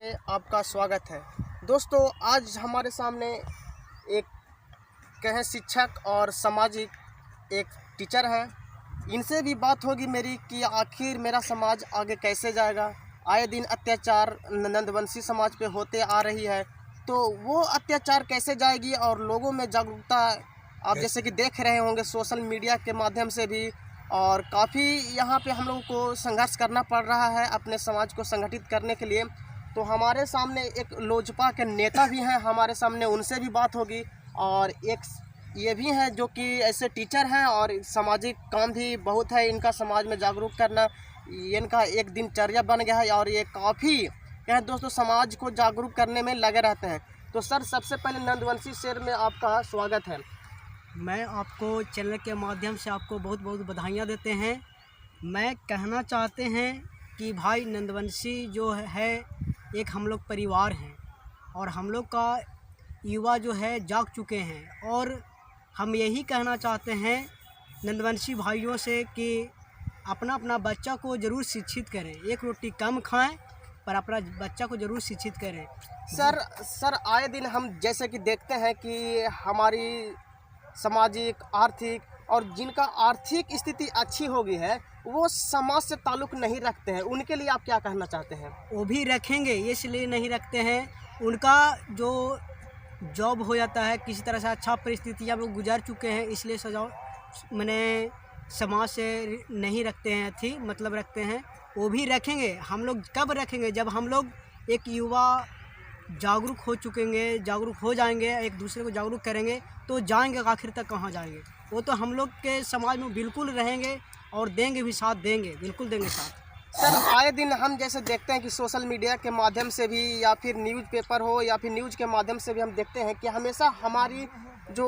आपका स्वागत है। दोस्तों, आज हमारे सामने एक कहें शिक्षक और सामाजिक एक टीचर हैं। इनसे भी बात होगी मेरी कि आखिर मेरा समाज आगे कैसे जाएगा। आए दिन अत्याचार नंदवंशी समाज पे होते आ रही है, तो वो अत्याचार कैसे जाएगी और लोगों में जागरूकता आप जैसे कि देख रहे होंगे सोशल मीडिया के माध्यम से भी, और काफ़ी यहाँ पे हम लोगों को संघर्ष करना पड़ रहा है अपने समाज को संगठित करने के लिए। तो हमारे सामने एक लोजपा के नेता भी हैं, हमारे सामने उनसे भी बात होगी। और एक ये भी हैं जो कि ऐसे टीचर हैं और सामाजिक काम भी बहुत है इनका, समाज में जागरूक करना ये इनका एक दिनचर्या बन गया है और ये काफ़ी क्या दोस्तों समाज को जागरूक करने में लगे रहते हैं। तो सर, सबसे पहले नंदवंशी शेर में आपका स्वागत है। मैं आपको चैनल के माध्यम से आपको बहुत बहुत बधाइयाँ देते हैं। मैं कहना चाहते हैं कि भाई नंदवंशी जो है एक हम लोग परिवार हैं और हम लोग का युवा जो है जाग चुके हैं, और हम यही कहना चाहते हैं नंदवंशी भाइयों से कि अपना अपना बच्चा को ज़रूर शिक्षित करें। एक रोटी कम खाएं पर अपना बच्चा को ज़रूर शिक्षित करें। सर आए दिन हम जैसे कि देखते हैं कि हमारी सामाजिक, आर्थिक और जिनका आर्थिक स्थिति अच्छी हो गई है वो समाज से ताल्लुक़ नहीं रखते हैं, उनके लिए आप क्या कहना चाहते हैं? वो भी रखेंगे, इसलिए नहीं रखते हैं, उनका जो जॉब हो जाता है किसी तरह से अच्छा परिस्थितियाँ वो गुजर चुके हैं, इसलिए सजाओ मैंने समाज से नहीं रखते हैं, थी मतलब रखते हैं। वो भी रखेंगे। हम लोग कब रखेंगे? जब हम लोग एक युवा जागरूक हो जाएंगे, एक दूसरे को जागरूक करेंगे तो जाएंगे आखिर तक। कहाँ जाएंगे? वो तो हम लोग के समाज में बिल्कुल रहेंगे और देंगे भी साथ, देंगे, बिल्कुल देंगे साथ। सर, आए दिन हम जैसे देखते हैं कि सोशल मीडिया के माध्यम से भी या फिर न्यूज़पेपर हो या फिर न्यूज़ के माध्यम से भी हम देखते हैं कि हमेशा हमारी जो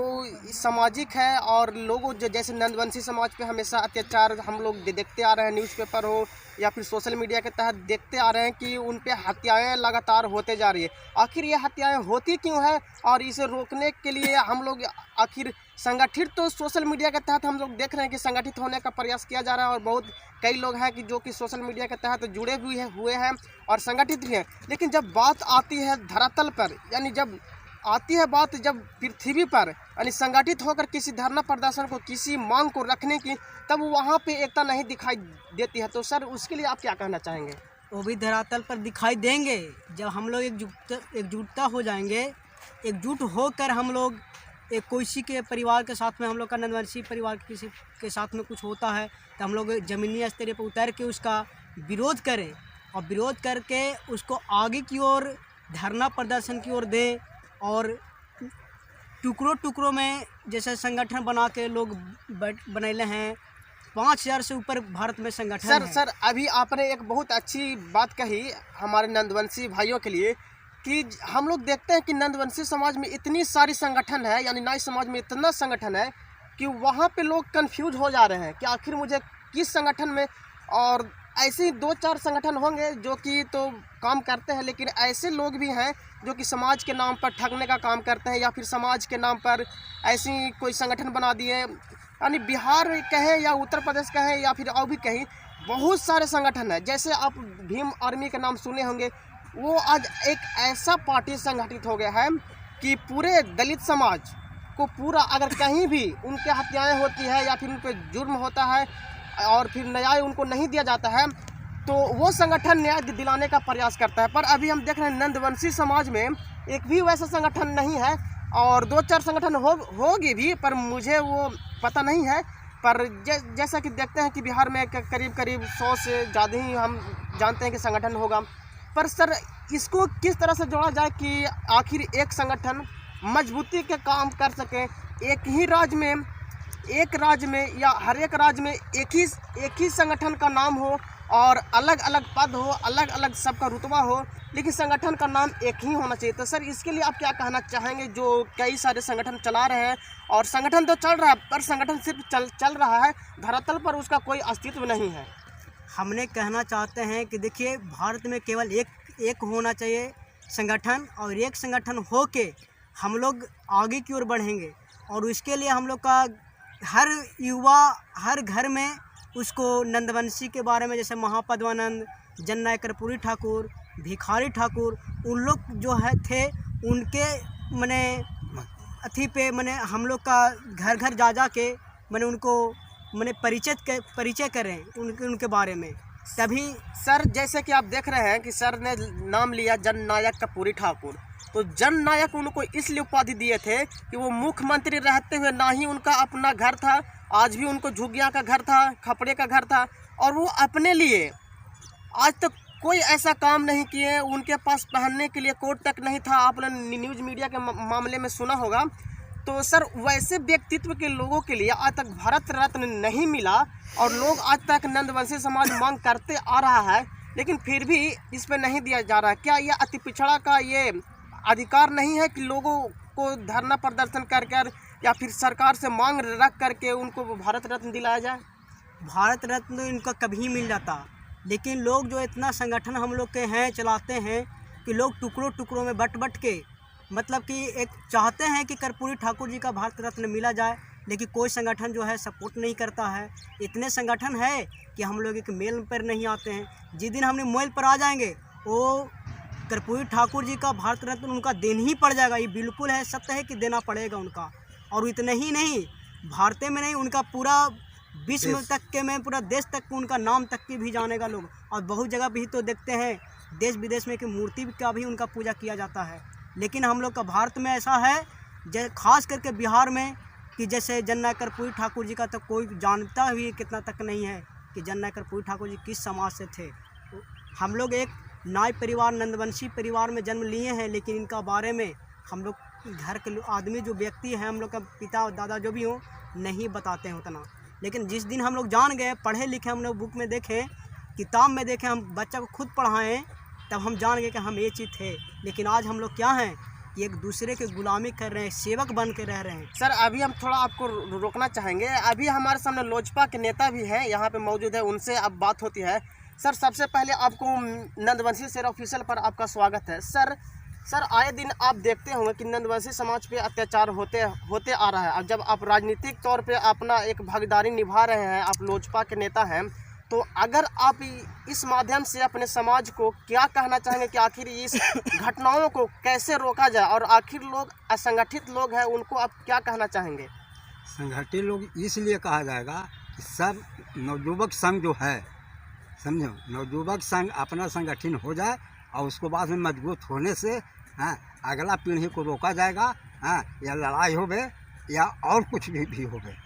सामाजिक है और लोगों जो जैसे नंदवंशी समाज पे हमेशा अत्याचार हम लोग देखते आ रहे हैं, न्यूज़पेपर हो या फिर सोशल मीडिया के तहत देखते आ रहे हैं कि उन पे हत्याएं लगातार होते जा रही है। आखिर ये हत्याएं होती क्यों है और इसे रोकने के लिए हम लोग आखिर संगठित, तो सोशल मीडिया के तहत हम लोग देख रहे हैं कि संगठित होने का प्रयास किया जा रहा है और बहुत कई लोग हैं कि जो कि सोशल मीडिया के तहत जुड़े हुए हैं और संगठित भी हैं। लेकिन जब बात आती है धरातल पर, यानी जब आती है बात जब पृथ्वी पर यानी संगठित होकर किसी धरना प्रदर्शन को, किसी मांग को रखने की, तब वहाँ पे एकता नहीं दिखाई देती है। तो सर, उसके लिए आप क्या कहना चाहेंगे? वो भी धरातल पर दिखाई देंगे जब हम लोग एकजुटता हो जाएंगे। एकजुट होकर हम लोग एक कोई के परिवार के साथ में, हम लोग का नंदवंशी परिवार किसी के साथ में कुछ होता है तो हम लोग ज़मीनी स्तर पर उतर के उसका विरोध करें और विरोध करके उसको आगे की ओर धरना प्रदर्शन की ओर दें। और टुकड़ों में जैसे संगठन बना के लोग बनैले हैं, 5000 से ऊपर भारत में संगठन है। सर, अभी आपने एक बहुत अच्छी बात कही हमारे नंदवंशी भाइयों के लिए कि हम लोग देखते हैं कि नंदवंशी समाज में इतनी सारी संगठन है, यानी नाई समाज में इतना संगठन है कि वहाँ पे लोग कंफ्यूज हो जा रहे हैं कि आखिर मुझे किस संगठन में। और ऐसे ही 2-4 संगठन होंगे जो कि तो काम करते हैं, लेकिन ऐसे लोग भी हैं जो कि समाज के नाम पर ठगने का काम करते हैं या फिर समाज के नाम पर ऐसी कोई संगठन बना दिए। यानी बिहार कहें या उत्तर प्रदेश कहें या फिर और भी कहीं बहुत सारे संगठन हैं। जैसे आप भीम आर्मी का नाम सुने होंगे, वो आज एक ऐसा पार्टी संगठित हो गया है कि पूरे दलित समाज को पूरा, अगर कहीं भी उनके हत्याएँ होती है या फिर उन पर जुर्म होता है और फिर न्याय उनको नहीं दिया जाता है तो वो संगठन न्याय दिलाने का प्रयास करता है। पर अभी हम देख रहे हैं नंदवंशी समाज में एक भी वैसा संगठन नहीं है, और 2-4 संगठन होगी भी पर मुझे वो पता नहीं है। पर जैसा कि देखते हैं कि बिहार में करीब 100 से ज़्यादा ही हम जानते हैं कि संगठन होगा। पर सर, इसको किस तरह से जोड़ा जाए कि आखिर एक संगठन मजबूती के काम कर सके, एक राज्य में या हर एक राज्य में एक ही संगठन का नाम हो और अलग अलग पद हो, अलग अलग सबका रुतबा हो, लेकिन संगठन का नाम एक ही होना चाहिए। तो सर, इसके लिए आप क्या कहना चाहेंगे? जो कई सारे संगठन चला रहे हैं और संगठन तो चल रहा है पर संगठन सिर्फ चल रहा है, धरातल पर उसका कोई अस्तित्व नहीं है। हमने कहना चाहते हैं कि देखिए, भारत में केवल एक होना चाहिए संगठन, और एक संगठन हो के हम लोग आगे की ओर बढ़ेंगे। और उसके लिए हम लोग का हर युवा हर घर में उसको नंदवंशी के बारे में, जैसे महापद्मानंद, जननायक कर्पूरी ठाकुर, भिखारी ठाकुर, उन लोग जो है थे उनके मने अथी पे मने हम लोग का घर घर जा के मैंने उनको मैंने परिचय करें उनके बारे में। तभी सर जैसे कि आप देख रहे हैं कि सर ने नाम लिया जननायक कर्पूरी ठाकुर, तो जननायक उनको इसलिए उपाधि दिए थे कि वो मुख्यमंत्री रहते हुए ना ही उनका अपना घर था, आज भी उनको झुग्गियाँ का घर था, खपड़े का घर था, और वो अपने लिए आज तक कोई ऐसा काम नहीं किए। उनके पास पहनने के लिए कोट तक नहीं था, आपने न्यूज़ मीडिया के मामले में सुना होगा। तो सर वैसे व्यक्तित्व के लोगों के लिए आज तक भारत रत्न नहीं मिला, और लोग आज तक नंदवंशी समाज मांग करते आ रहा है, लेकिन फिर भी इस पर नहीं दिया जा रहा है। क्या यह अति पिछड़ा का ये अधिकार नहीं है कि लोगों को धरना प्रदर्शन कर या फिर सरकार से मांग रख करके उनको भारत रत्न दिलाया जाए? भारत रत्न इनका कभी मिल जाता, लेकिन लोग जो इतना संगठन हम लोग के हैं चलाते हैं कि लोग टुकड़ों टुकड़ों में बट के मतलब कि एक चाहते हैं कि कर्पूरी ठाकुर जी का भारत रत्न मिला जाए, लेकिन कोई संगठन जो है सपोर्ट नहीं करता है। इतने संगठन है कि हम लोग एक मेल पर नहीं आते हैं। जिस दिन हमने मेल पर आ जाएंगे वो कर्पूरी ठाकुर जी का भारत रत्न उनका देना ही पड़ जाएगा। ये बिल्कुल है, सत्य है कि देना पड़ेगा उनका। और इतना ही नहीं, भारत में नहीं, उनका पूरा विश्व तक के में पूरा देश तक उनका नाम तक के भी जानेगा लोग। और बहुत जगह भी तो देखते हैं देश विदेश में कि मूर्ति का भी उनका पूजा किया जाता है। लेकिन हम लोग का भारत में ऐसा है खास करके बिहार में कि जैसे जननायक कर्पूरी ठाकुर जी का तो कोई जानता भी कितना तक नहीं है कि जननायक कर्पूरी ठाकुर जी किस समाज से थे। तो हम लोग एक नाई परिवार नंदवंशी परिवार में जन्म लिए हैं, लेकिन इनका बारे में हम लोग घर के आदमी जो व्यक्ति हैं, हम लोग का पिता और दादा जो भी हों, नहीं बताते हैं उतना। लेकिन जिस दिन हम लोग जान गए, पढ़े लिखे, हम लोग बुक में देखें, किताब में देखें, हम बच्चा को खुद पढ़ाएं, तब हम जान गए कि हम ये चीज़ थे। लेकिन आज हम लोग क्या हैं कि एक दूसरे के गुलामी कर रहे हैं, सेवक बन के रह रहे हैं। सर अभी हम थोड़ा आपको रोकना चाहेंगे। अभी हमारे सामने लोजपा के नेता भी हैं, यहाँ पे मौजूद है, उनसे अब बात होती है। सर सबसे पहले आपको नंदवंशी शेर ऑफिशियल पर आपका स्वागत है। सर आए दिन आप देखते होंगे कि नंदवंशी समाज पे अत्याचार होते आ रहा है। अब जब आप राजनीतिक तौर पे अपना एक भागीदारी निभा रहे हैं, आप लोजपा के नेता हैं, तो अगर आप इस माध्यम से अपने समाज को क्या कहना चाहेंगे कि आखिर इस घटनाओं को कैसे रोका जाए, और आखिर लोग असंगठित लोग हैं उनको आप क्या कहना चाहेंगे? संगठित लोग इसलिए कहा जाएगा कि सब नवयुवक संघ जो है, समझो, नवयुवक संघ अपना संगठन हो जाए और उसको बाद में मजबूत होने से अगला पीढ़ी को रोका जाएगा। या लड़ाई होवे या और कुछ भी होवे,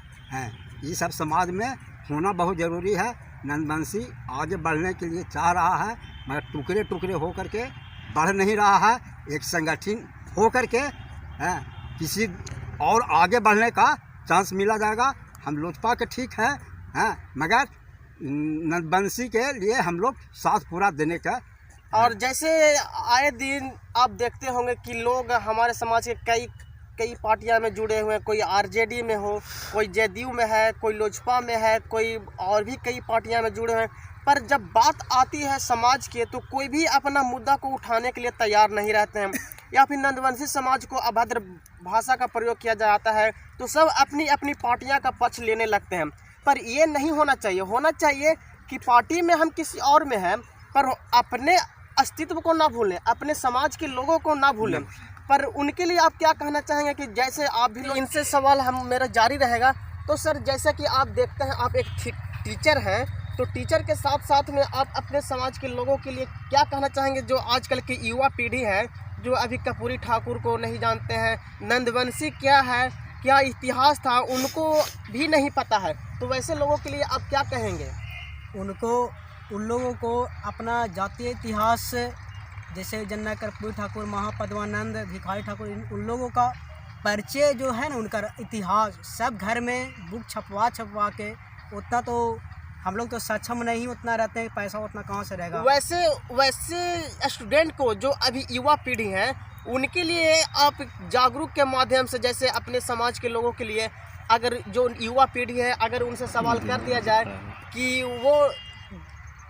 ये सब समाज में होना बहुत ज़रूरी है। नंदवंशी आगे बढ़ने के लिए चाह रहा है, मगर टुकड़े टुकड़े हो करके बढ़ नहीं रहा है। एक संगठन हो करके किसी और आगे बढ़ने का चांस मिला जाएगा। हम लोजपा के ठीक है, मगर नंदवंशी के लिए हम लोग साथ पूरा देने का। और जैसे आए दिन आप देखते होंगे कि लोग हमारे समाज के कई पार्टियां में जुड़े हुए हैं, कोई आरजेडी में हो, कोई जेडीयू में है, कोई लोजपा में है, कोई और भी कई पार्टियां में जुड़े हुए हैं। पर जब बात आती है समाज की, तो कोई भी अपना मुद्दा को उठाने के लिए तैयार नहीं रहते हैं, या फिर नंदवंशी समाज को अभद्र भाषा का प्रयोग किया जाता है, तो सब अपनी अपनी पार्टियां का पक्ष लेने लगते हैं। पर ये नहीं होना चाहिए। होना चाहिए कि पार्टी में हम किसी और में हैं, पर अपने अस्तित्व को ना भूलें, अपने समाज के लोगों को ना भूलें। पर उनके लिए आप क्या कहना चाहेंगे कि जैसे आप भी लोग, इनसे सवाल मेरा जारी रहेगा। तो सर जैसा कि आप देखते हैं, आप एक टीचर हैं, तो टीचर के साथ साथ में आप अपने समाज के लोगों के लिए क्या कहना चाहेंगे, जो आजकल की युवा पीढ़ी है, जो अभी कर्पूरी ठाकुर को नहीं जानते हैं, नंदवंशी क्या है, क्या इतिहास था, उनको भी नहीं पता है, तो वैसे लोगों के लिए आप क्या कहेंगे? उन लोगों को अपना जातीय इतिहास, जैसे जननायक कर्पूरी ठाकुर, महापद्मानंद, भिखारी ठाकुर, उन लोगों का परिचय जो है ना, उनका इतिहास सब घर में बुक छपवा के, उतना तो हम लोग तो सक्षम नहीं उतना रहते हैं, पैसा उतना कहाँ से रहेगा। वैसे स्टूडेंट को, जो अभी युवा पीढ़ी है, उनके लिए आप जागरूक के माध्यम से, जैसे अपने समाज के लोगों के लिए, अगर जो युवा पीढ़ी है, अगर उनसे सवाल कर दिया जाए कि वो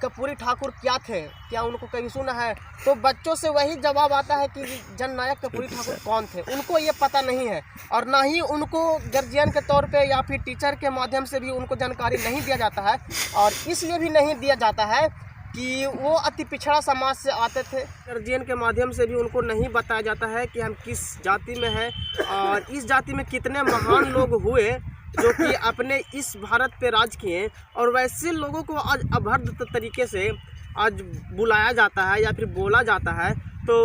कर्पूरी ठाकुर क्या थे, क्या उनको कभी सुना है, तो बच्चों से वही जवाब आता है कि जननायक कर्पूरी ठाकुर कौन थे। उनको ये पता नहीं है, और ना ही उनको गार्जियन के तौर पे या फिर टीचर के माध्यम से भी उनको जानकारी नहीं दिया जाता है। और इसलिए भी नहीं दिया जाता है कि वो अति पिछड़ा समाज से आते थे। गार्जियन के माध्यम से भी उनको नहीं बताया जाता है कि हम किस जाति में हैं और इस जाति में कितने महान लोग हुए जो कि अपने इस भारत पे राज किए, और वैसे लोगों को आज अभद्र तरीके से आज बुलाया जाता है या फिर बोला जाता है। तो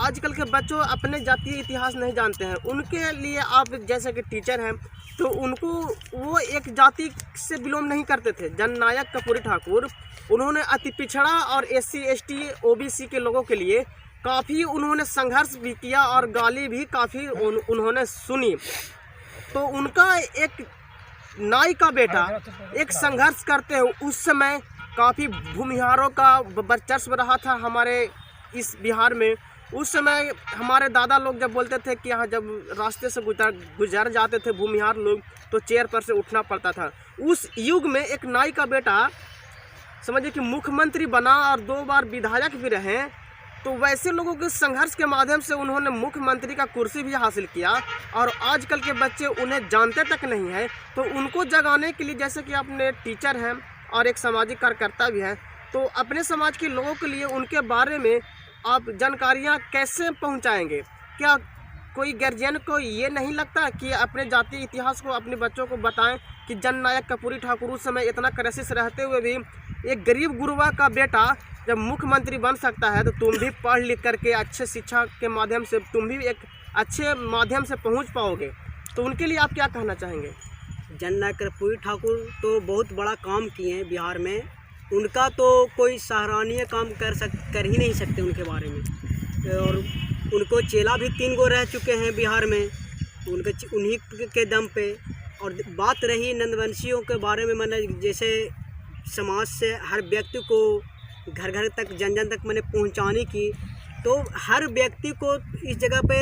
आजकल के बच्चों अपने जातीय इतिहास नहीं जानते हैं। उनके लिए आप जैसे कि टीचर हैं तो उनको वो एक जाति से बिलोंग नहीं करते थे। जननायक कर्पूरी ठाकुर उन्होंने अति पिछड़ा और SC ST OBC के लोगों के लिए काफ़ी उन्होंने संघर्ष भी किया और गाली भी काफ़ी उन्होंने सुनी। तो उनका एक नाई का बेटा एक संघर्ष करते हुए उस समय काफ़ी भूमिहारों का वर्चस्व रहा था हमारे इस बिहार में। उस समय हमारे दादा लोग जब बोलते थे कि यहाँ जब रास्ते से गुजर जाते थे भूमिहार लोग तो चेयर पर से उठना पड़ता था। उस युग में एक नाई का बेटा समझिए कि मुख्यमंत्री बना और 2 बार विधायक भी रहे। तो वैसे लोगों के संघर्ष के माध्यम से उन्होंने मुख्यमंत्री का कुर्सी भी हासिल किया और आजकल के बच्चे उन्हें जानते तक नहीं है। तो उनको जगाने के लिए जैसे कि अपने टीचर हैं और एक सामाजिक कार्यकर्ता भी हैं, तो अपने समाज के लोगों के लिए उनके बारे में आप जानकारियाँ कैसे पहुँचाएँगे? क्या कोई गार्जियन को ये नहीं लगता कि अपने जातीय इतिहास को अपने बच्चों को बताएं कि जननायक कर्पूरी ठाकुर उस समय इतना क्राइसिस रहते हुए भी एक गरीब गुरबा का बेटा जब मुख्यमंत्री बन सकता है तो तुम भी पढ़ लिख करके अच्छे शिक्षा के माध्यम से तुम भी एक अच्छे माध्यम से पहुंच पाओगे। तो उनके लिए आप क्या कहना चाहेंगे? जननायक कर्पूरी ठाकुर तो बहुत बड़ा काम किए हैं बिहार में। उनका तो कोई सराहनीय काम कर ही नहीं सकते उनके बारे में। और उनको चेला भी 3 गो रह चुके हैं बिहार में उन्हीं के दम पे। और बात रही नंदवंशियों के बारे में, मैंने जैसे समाज से हर व्यक्ति को घर घर तक जन जन तक मैंने पहुंचाने की, तो हर व्यक्ति को इस जगह पे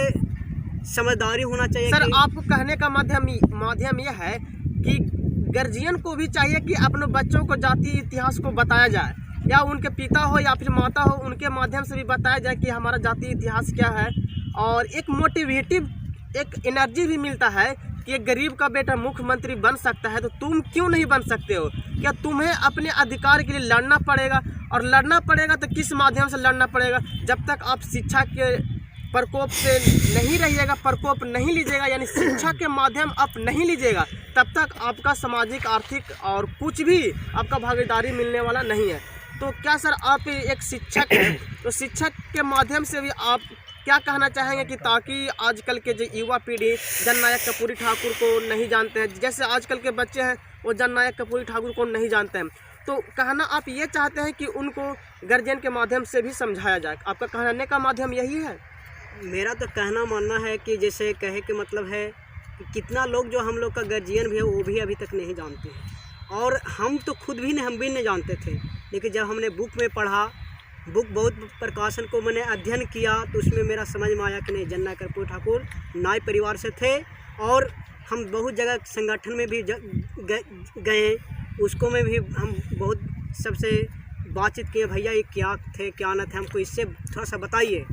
समझदारी होना चाहिए। सर आपको कहने का माध्यम यह है कि गार्जियन को भी चाहिए कि अपने बच्चों को जातीय इतिहास को बताया जाए, या उनके पिता हो या फिर माता हो उनके माध्यम से भी बताया जाए कि हमारा जातीय इतिहास क्या है। और एक मोटिवेटिव एक एनर्जी भी मिलता है कि एक गरीब का बेटा मुख्यमंत्री बन सकता है तो तुम क्यों नहीं बन सकते हो? क्या तुम्हें अपने अधिकार के लिए लड़ना पड़ेगा, और लड़ना पड़ेगा तो किस माध्यम से लड़ना पड़ेगा? जब तक आप शिक्षा के प्रकोप से नहीं रहिएगा, प्रकोप नहीं लीजिएगा, यानी शिक्षा के माध्यम आप नहीं लीजिएगा, तब तक आपका सामाजिक आर्थिक और कुछ भी आपका भागीदारी मिलने वाला नहीं है। तो क्या सर आप एक शिक्षक हैं, तो शिक्षक के माध्यम से भी आप क्या कहना चाहेंगे कि ताकि आजकल के जो युवा पीढ़ी जननायक कर्पूरी ठाकुर को नहीं जानते हैं, जैसे आजकल के बच्चे हैं वो जननायक कर्पूरी ठाकुर को नहीं जानते हैं, तो कहना आप ये चाहते हैं कि उनको गार्जियन के माध्यम से भी समझाया जाए? आपका कहने का माध्यम यही है? मेरा तो कहना मानना है कि जैसे कहे के मतलब है कि कितना लोग जो हम लोग का गार्जियन भी है वो भी अभी तक नहीं जानते हैं। और हम तो खुद भी नहीं जानते थे, लेकिन जब हमने बुक में पढ़ा, बुक बहुत प्रकाशन को मैंने अध्ययन किया, तो उसमें मेरा समझ में आया कि नहीं, जननायक कर्पूरी ठाकुर नाई परिवार से थे। और हम बहुत जगह संगठन में भी गए, उसको में भी हम बहुत सबसे बातचीत किए, भैया ये क्या थे क्या न थे, हमको इससे थोड़ा सा बताइए।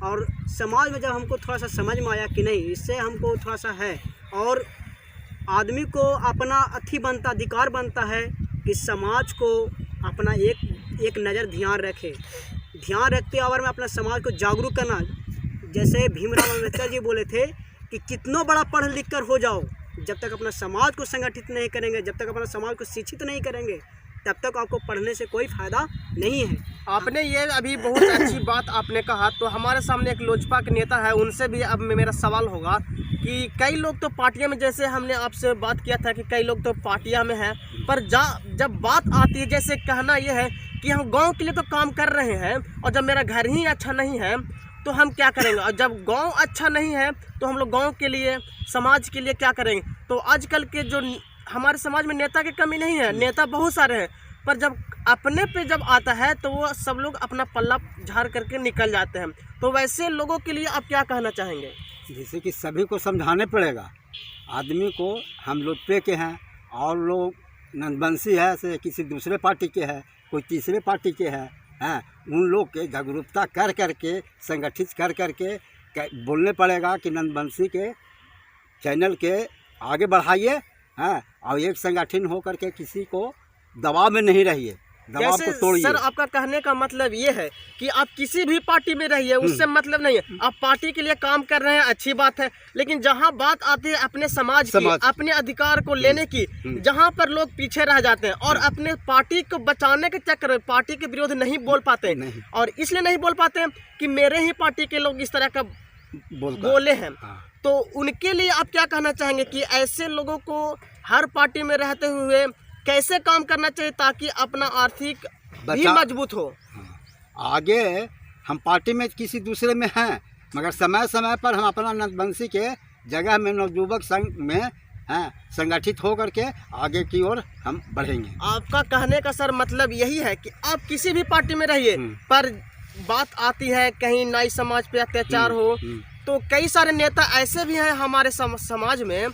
और समाज में जब हमको थोड़ा सा समझ में आया कि नहीं, इससे हमको थोड़ा सा है, और आदमी को अपना अधिकार बनता है कि समाज को अपना एक नज़र ध्यान रखते और में अपना समाज को जागरूक करना। जैसे भीमराव अम्बेडकर जी बोले थे कि कितना बड़ा पढ़ लिख कर हो जाओ, जब तक अपना समाज को संगठित नहीं करेंगे, जब तक अपना समाज को शिक्षित नहीं करेंगे, तब तक आपको पढ़ने से कोई फ़ायदा नहीं है। आपने ये अभी बहुत अच्छी बात आपने कहा। तो हमारे सामने एक लोजपा के नेता है, उनसे भी अब मेरा सवाल होगा कि कई लोग तो पार्टियां में, जैसे हमने आपसे बात किया था कि कई लोग तो पार्टियां में हैं, पर जब बात आती है, जैसे कहना यह है कि हम गांव के लिए तो काम कर रहे हैं और जब मेरा घर ही अच्छा नहीं है तो हम क्या करेंगे, और जब गांव अच्छा नहीं है तो हम लोग गांव के लिए समाज के लिए क्या करेंगे? तो आजकल के जो हमारे समाज में नेता की कमी नहीं है, नेता बहुत सारे हैं, पर जब अपने पे जब आता है तो वो सब लोग अपना पल्ला झाड़ करके निकल जाते हैं। तो वैसे लोगों के लिए आप क्या कहना चाहेंगे? जैसे कि सभी को समझाने पड़ेगा, आदमी को हम लोग पे के हैं और लोग नंदवंशी है से किसी दूसरे पार्टी के है, कोई तीसरे पार्टी के हैं, उन लोग के जागरूकता कर करके संगठित कर करके बोलने पड़ेगा कि नंदवंशी के चैनल के आगे बढ़ाइए, और एक संगठन हो करके किसी को दबाव में नहीं रहिए। दबाव को जैसे तोड़िए। सर आपका कहने का मतलब ये है कि आप किसी भी पार्टी में रहिए, उससे मतलब नहीं है, आप पार्टी के लिए काम कर रहे हैं, अच्छी बात है, लेकिन जहां बात आती है अपने समाज की, अपने अधिकार को लेने की, जहां पर लोग पीछे रह जाते हैं और अपने पार्टी को बचाने के चक्कर में पार्टी के विरोध नहीं बोल पाते, और इसलिए नहीं बोल पाते कि मेरे ही पार्टी के लोग इस तरह का बोले हैं, तो उनके लिए आप क्या कहना चाहेंगे कि ऐसे लोगों को हर पार्टी में रहते हुए कैसे काम करना चाहिए ताकि अपना आर्थिक भी मजबूत हो? आगे हम पार्टी में किसी दूसरे में हैं, मगर समय समय पर हम अपना नंदबंसी के जगह में नवयुवक संघ में हैं संगठित हो करके आगे की ओर हम बढ़ेंगे। आपका कहने का सर मतलब यही है कि आप किसी भी पार्टी में रहिए, पर बात आती है कहीं नाई समाज पे अत्याचार हो, तो कई सारे नेता ऐसे भी हैं हमारे समाज में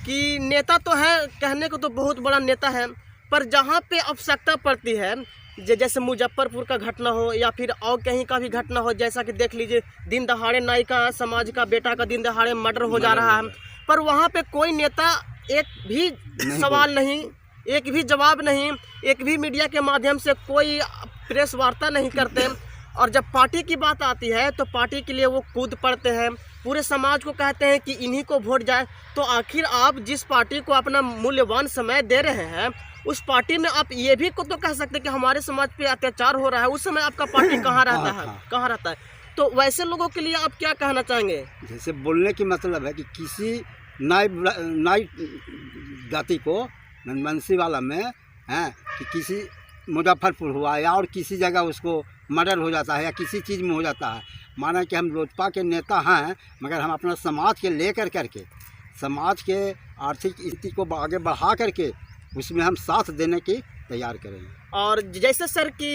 कि नेता तो है, कहने को तो बहुत बड़ा नेता है, पर जहाँ पे आवश्यकता पड़ती है, जैसे मुजफ्फरपुर का घटना हो या फिर और कहीं का भी घटना हो, जैसा कि देख लीजिए दिन दहाड़े नाई का समाज का बेटा का दिन दहाड़े मर्डर हो जा रहा है, पर वहाँ पे कोई नेता एक भी सवाल नहीं, एक भी जवाब नहीं, एक भी मीडिया के माध्यम से कोई प्रेस वार्ता नहीं करते, और जब पार्टी की बात आती है तो पार्टी के लिए वो कूद पड़ते हैं, पूरे समाज को कहते हैं कि इन्हीं को वोट जाए। तो आखिर आप जिस पार्टी को अपना मूल्यवान समय दे रहे हैं, उस पार्टी में आप ये भी को तो कह सकते हैं कि हमारे समाज पे अत्याचार हो रहा है, उस समय आपका पार्टी कहाँ रहता है, कहाँ रहता है? तो वैसे लोगों के लिए आप क्या कहना चाहेंगे? जैसे बोलने की मतलब है कि किसी नाई जाति को नंदबंसी वाला में है कि किसी मुजफ्फरपुर हुआ या और किसी जगह उसको मर्डर हो जाता है या किसी चीज़ में हो जाता है, माना कि हम लोजपा के नेता हैं, मगर हम अपना समाज के लेकर करके समाज के आर्थिक स्थिति को आगे बढ़ा करके उसमें हम साथ देने की तैयार करेंगे। और जैसे सर कि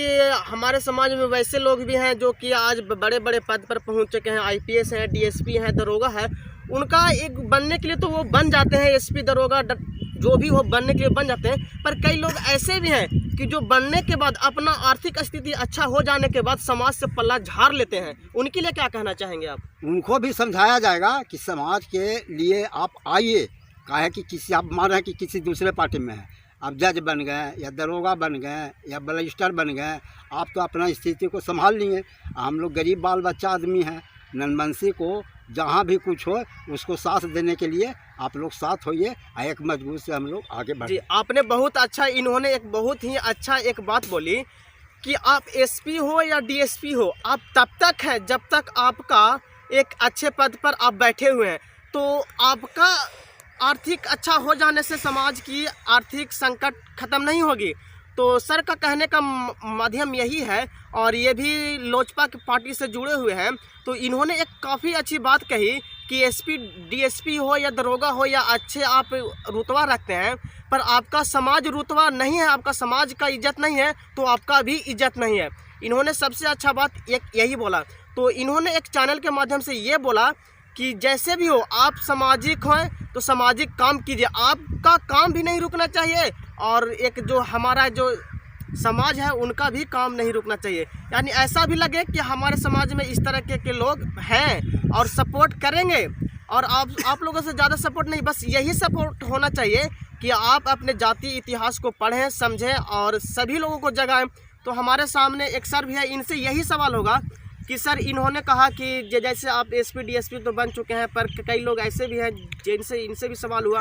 हमारे समाज में वैसे लोग भी हैं जो कि आज बड़े बड़े पद पर पहुंच चुके हैं, आईपीएस हैं, डीएसपी हैं, दरोगा है, उनका एक बनने के लिए तो वो बन जाते हैं, एसपी दरोगा जो भी हो बनने के लिए बन जाते हैं, पर कई लोग ऐसे भी हैं कि जो बनने के बाद अपना आर्थिक स्थिति अच्छा हो जाने के बाद समाज से पल्ला झाड़ लेते हैं, उनके लिए क्या कहना चाहेंगे आप? उनको भी समझाया जाएगा कि समाज के लिए आप आइए, काहे कि किसी आप मान रहे हैं कि किसी दूसरे पार्टी में है, आप जज बन गए या दरोगा बन गए या बलिस्टर बन गए, आप तो अपना स्थिति को संभाल लिए। हम लोग गरीब बाल बच्चा आदमी हैं, नंदबंसी को जहाँ भी कुछ हो उसको साथ देने के लिए आप लोग साथ होइए, एक मजबूत से हम लोग आगे बढ़े। जी, आपने बहुत अच्छा, इन्होंने एक बहुत ही अच्छा एक बात बोली कि आप एसपी हो या डीएसपी हो, आप तब तक हैं जब तक आपका एक अच्छे पद पर आप बैठे हुए हैं, तो आपका आर्थिक अच्छा हो जाने से समाज की आर्थिक संकट खत्म नहीं होगी। तो सर का कहने का माध्यम यही है, और ये भी लोजपा की पार्टी से जुड़े हुए हैं, तो इन्होंने एक काफ़ी अच्छी बात कही कि एसपी डीएसपी हो या दरोगा हो या अच्छे आप रुतबा रखते हैं, पर आपका समाज रुतबा नहीं है, आपका समाज का इज्जत नहीं है, तो आपका भी इज्जत नहीं है। इन्होंने सबसे अच्छा बात एक यही बोला। तो इन्होंने एक चैनल के माध्यम से ये बोला कि जैसे भी हो आप सामाजिक हैं तो सामाजिक काम कीजिए, आपका काम भी नहीं रुकना चाहिए, और एक जो हमारा जो समाज है उनका भी काम नहीं रुकना चाहिए। यानी ऐसा भी लगे कि हमारे समाज में इस तरह के लोग हैं और सपोर्ट करेंगे, और आप लोगों से ज़्यादा सपोर्ट नहीं, बस यही सपोर्ट होना चाहिए कि आप अपने जाति इतिहास को पढ़ें, समझें और सभी लोगों को जगाएं। तो हमारे सामने एक सर भी है, इनसे यही सवाल होगा कि सर इन्होंने कहा कि जैसे आप एसपी डीएसपी तो बन चुके हैं, पर कई लोग ऐसे भी हैं जिनसे इनसे भी सवाल हुआ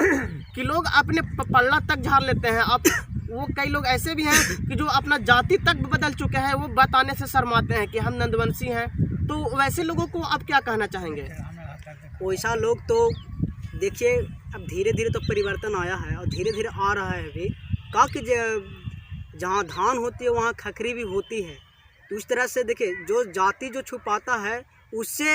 कि लोग अपने पल्ला तक झाड़ लेते हैं। आप वो कई लोग ऐसे भी हैं कि जो अपना जाति तक बदल चुके हैं, वो बताने से शर्माते हैं कि हम नंदवंशी हैं। तो वैसे लोगों को आप क्या कहना चाहेंगे? वैसा लोग तो देखिए अब धीरे धीरे तो परिवर्तन आया है और धीरे धीरे आ रहा है अभी का कि जहाँ धान होती है वहाँ खखरी भी होती है। तो उस तरह से देखिए जो जाति जो छुपाता है उससे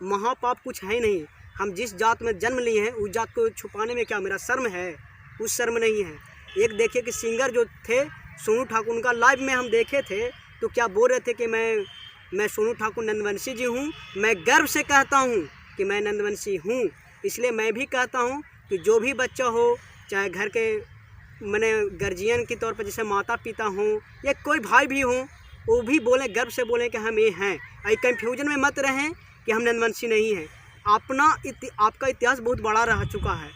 महापाप कुछ है ही नहीं। हम जिस जात में जन्म लिए हैं उस जात को छुपाने में क्या मेरा शर्म है? उस शर्म नहीं है। एक देखिए कि सिंगर जो थे सोनू ठाकुर, उनका लाइव में हम देखे थे तो क्या बोल रहे थे कि मैं सोनू ठाकुर नंदवंशी जी हूँ, मैं गर्व से कहता हूँ कि मैं नंदवंशी हूँ। इसलिए मैं भी कहता हूँ कि जो भी बच्चा हो, चाहे घर के मैंने गार्जियन के तौर पर जैसे माता पिता हों या कोई भाई भी हों, वो भी बोलें, गर्व से बोलें कि हम ये हैं। आई कन्फ्यूजन में मत रहें कि हम नंदवंशी नहीं हैं। आपका इतिहास बहुत बड़ा रह चुका है।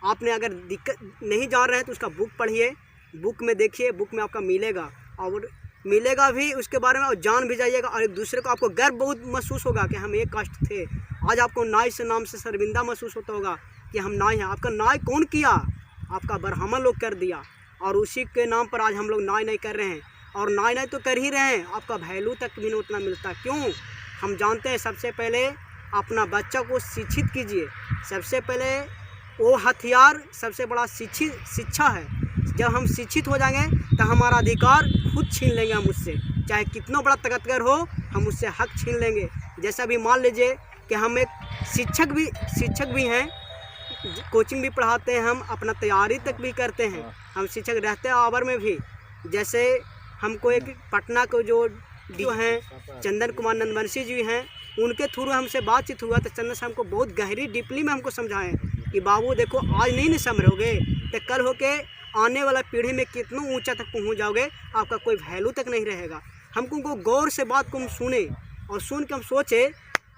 आपने अगर दिक्कत नहीं जान रहे हैं तो उसका बुक पढ़िए, बुक में देखिए, बुक में आपका मिलेगा। और मिलेगा भी उसके बारे में, और जान भी जाइएगा, और एक दूसरे को आपको गर्व बहुत महसूस होगा कि हम एक कास्ट थे। आज आपको नाई से नाम से शर्मिंदा महसूस होता होगा कि हम नाई हैं। आपका नाई कौन किया? आपका ब्राह्मण लोग कर दिया, और उसी के नाम पर आज हम लोग नाई नहीं कर रहे हैं, और नाई नहीं तो कर ही रहे हैं। आपका वैल्यू तक भी नहीं उतना मिलता। क्यों? हम जानते हैं सबसे पहले अपना बच्चा को शिक्षित कीजिए। सबसे पहले वो हथियार सबसे बड़ा शिक्षा है। जब हम शिक्षित हो जाएंगे तो हमारा अधिकार खुद छीन लेंगे हम उससे, चाहे कितना बड़ा ताकतवर हो, हम उससे हक छीन लेंगे। जैसा भी मान लीजिए कि हम एक शिक्षक भी हैं, कोचिंग भी पढ़ाते हैं, हम अपना तैयारी तक भी करते हैं, हम शिक्षक रहते हैं आवर में भी। जैसे हमको एक पटना को जो हैं चंदन कुमार नंदवंशी जी हैं, उनके थ्रू हमसे बातचीत हुआ तो चंदन साहब को बहुत गहरी डीपली में हमको समझाएं कि बाबू देखो, आज नहीं समझोगे तो कल होके आने वाला पीढ़ी में कितना ऊंचा तक पहुंच जाओगे, आपका कोई वैल्यू तक नहीं रहेगा। हमको गौर से बात को हम सुने, और सुन के हम सोचे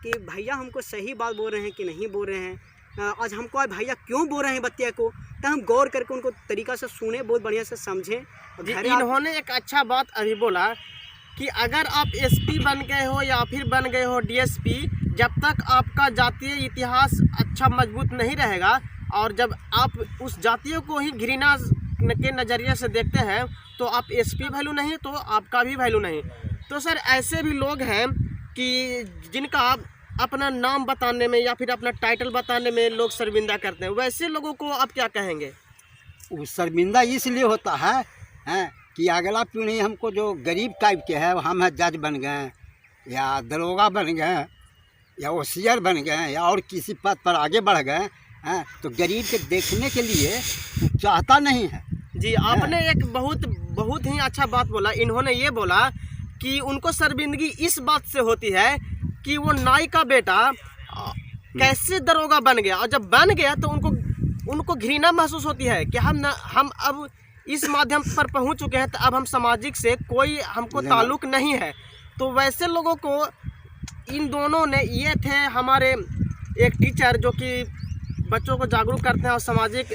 कि भैया हमको सही बात बोल रहे हैं कि नहीं बोल रहे हैं। आज हमको आज भैया क्यों बोल रहे हैं बतिया को, तो हम गौर करके उनको तरीका से सुने, बहुत बढ़िया से समझें। इन्होंने एक अच्छा बात अभी बोला कि अगर आप एसपी बन गए हो या फिर बन गए हो डीएसपी, जब तक आपका जातीय इतिहास अच्छा मजबूत नहीं रहेगा, और जब आप उस जातियों को ही घृणा के नज़रिए से देखते हैं, तो आप एसपी वैल्यू नहीं, तो आपका भी वैल्यू नहीं। तो सर, ऐसे भी लोग हैं कि जिनका अपना नाम बताने में या फिर अपना टाइटल बताने में लोग शर्मिंदा करते हैं, वैसे लोगों को आप क्या कहेंगे? वो शर्मिंदा इसलिए होता है कि अगला पीढ़ी हमको जो गरीब टाइप के है, हम जज बन गए या दरोगा बन गए या ओसियर बन गए या और किसी पद पर आगे बढ़ गए हैं, तो गरीब के देखने के लिए चाहता नहीं है। जी, आपने एक बहुत ही अच्छा बात बोला। इन्होंने ये बोला कि उनको शर्मिंदगी इस बात से होती है कि वो नाई का बेटा कैसे दरोगा बन गया, और जब बन गया तो उनको घृणा महसूस होती है कि हम अब इस माध्यम पर पहुंच चुके हैं, तो अब हम सामाजिक से कोई हमको ताल्लुक नहीं है। तो वैसे लोगों को इन दोनों ने, ये थे हमारे एक टीचर जो कि बच्चों को जागरूक करते हैं, और सामाजिक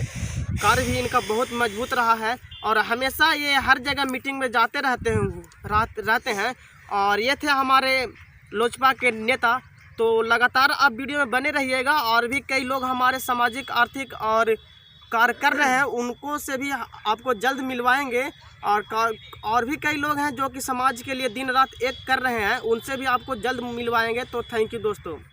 कार्य भी इनका बहुत मजबूत रहा है, और हमेशा ये हर जगह मीटिंग में जाते रहते हैं। और ये थे हमारे लोजपा के नेता। तो लगातार आप वीडियो में बने रहिएगा, और भी कई लोग हमारे सामाजिक आर्थिक और कार्य कर रहे हैं, उनको से भी आपको जल्द मिलवाएंगे। और भी कई लोग हैं जो कि समाज के लिए दिन रात एक कर रहे हैं, उनसे भी आपको जल्द मिलवाएंगे। तो थैंक यू दोस्तों।